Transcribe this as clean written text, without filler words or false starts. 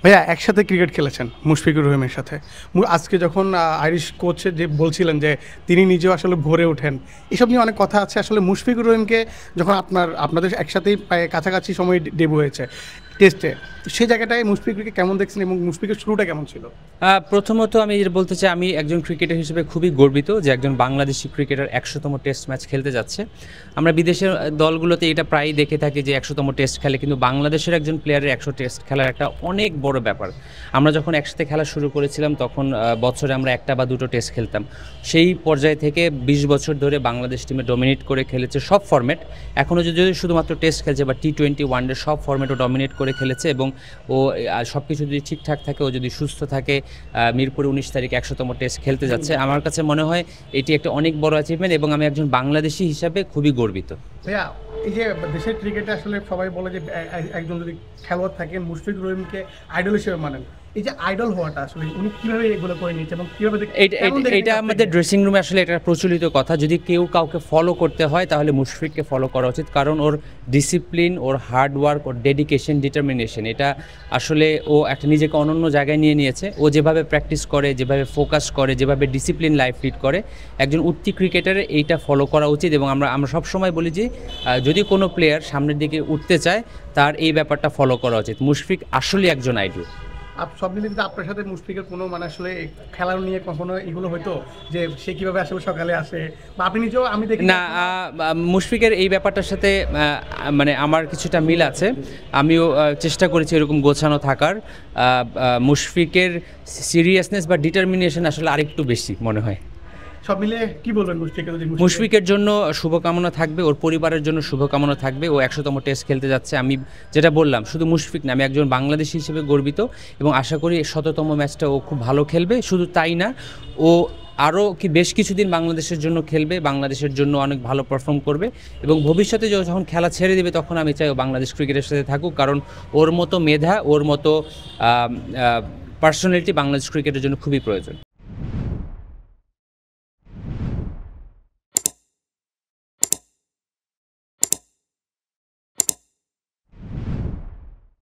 ভাইয়া একসাথে ক্রিকেট খেলেছেন মুশফিকুর রহিমের সাথে। আজকে যখন আইরিশ কোচ যে বলছিলেন যে তিনি নিজেও আসলে ভরে ওঠেন, এসব নিয়ে অনেক কথা আছে। আসলে মুশফিকুর রহিমকে যখন আপনাদের একসাথেই প্রায় কাছাকাছি সময় ডেবু হয়েছে টেস্টে, সেই জায়গাটায় মুশফিকুরকে কেমন দেখছেন এবং মুশফিকের শুরুটা কেমন ছিল? প্রথমত আমি যেটা বলতে চাই, আমি একজন ক্রিকেটার হিসেবে খুবই গর্বিত যে একজন বাংলাদেশি ক্রিকেটার 100তম টেস্ট ম্যাচ খেলতে যাচ্ছে। আমরা বিদেশের দলগুলোতে এটা প্রায়ই দেখে থাকি যে 100তম টেস্ট খেলে, কিন্তু বাংলাদেশের একজন প্লেয়ারের 100 টেস্ট খেলার একটা অনেক বড় ব্যাপার। আমরা যখন একসাথে খেলা শুরু করেছিলাম তখন বছরে আমরা একটা বা দুটো টেস্ট খেলতাম। সেই পর্যায় থেকে 20 বছর ধরে বাংলাদেশ টিমে ডমিনেট করে খেলেছে সব ফরম্যাট। এখনও যদি শুধুমাত্র টেস্ট খেলছে বা টি-20 ওয়ানডে সব ফরম্যাটও ডমিনেট করে খেলেছে, এবং ও সব কিছু যদি ঠিকঠাক থাকে, ও যদি সুস্থ থাকে, মিরপুরে 19 তারিখ 100তম টেস্ট খেলতে যাচ্ছে। আমার কাছে মনে হয় এটি একটা অনেক বড় অ্যাচিভমেন্ট এবং আমি একজন বাংলাদেশি হিসাবে খুবই গর্বিত। ভাইয়া, এই যে দেশের ক্রিকেটে আসলে সবাই বলে যে একজন যদি খেলোয়াড় থাকেন মুশফিকুর রহিমকে আইডল হিসেবে মানেন, এই যে আইডল হওয়াটা আসলে উনি কিভাবে এগুলো করে নিয়েছে এবং কিভাবে এটা আমাদের ড্রেসিং রুমে আসলে এটা প্রচলিত কথা। যদি কেউ কাউকে ফলো করতে হয় তাহলে মুশফিককে ফলো করা উচিত, কারণ ওর ডিসিপ্লিন, ওর হার্ড ওয়ার্ক, ওর ডেডিকেশন, ডিটারমিনেশন, এটা আসলে ও একটা নিজেকে অনন্য জায়গায় নিয়ে নিয়েছে। ও যেভাবে প্র্যাকটিস করে, যেভাবে ফোকাস করে, যেভাবে ডিসিপ্লিন লাইফ লিড করে, একজন উঠতি ক্রিকেটারের এইটা ফলো করা উচিত। এবং আমরা সবসময় বলি যে যদি কোনো প্লেয়ার সামনের দিকে উঠতে চায় তার এই ব্যাপারটা ফলো করা উচিত। মুশফিক আসলে একজন আইডল। সব মিলে কিন্তু আপনার সাথে মুশফিকের কোনো মানে আসলে খেলা নিয়ে কখনো এগুলো হয়তো যে সে কীভাবে আসলে সকালে আসে বা আপনি নিজেও আমি দেখি না, মুশফিকের এই ব্যাপারটার সাথে মানে আমার কিছুটা মিল আছে। আমিও চেষ্টা করেছি এরকম গোছানো থাকার। মুশফিকের সিরিয়াসনেস বা ডিটারমিনেশন আসলে আরেকটু বেশি মনে হয়। সব মিলে কি বলবেন মুশফিকের জন্য শুভকামনা থাকবে, ওর পরিবারের জন্য শুভকামনা থাকবে। ও 100তম টেস্ট খেলতে যাচ্ছে। আমি যেটা বললাম, শুধু মুশফিক না, আমি একজন বাংলাদেশি হিসেবে গর্বিত এবং আশা করি 100তম ম্যাচটা ও খুব ভালো খেলবে। শুধু তাই না, ও আরও বেশ কিছুদিন বাংলাদেশের জন্য খেলবে, বাংলাদেশের জন্য অনেক ভালো পারফর্ম করবে এবং ভবিষ্যতে যখন খেলা ছেড়ে দেবে তখন আমি চাই ও বাংলাদেশ ক্রিকেটের সাথে থাকুক, কারণ ওর মতো মেধা, ওর মতো পার্সোনালিটি বাংলাদেশ ক্রিকেটের জন্য খুবই প্রয়োজন।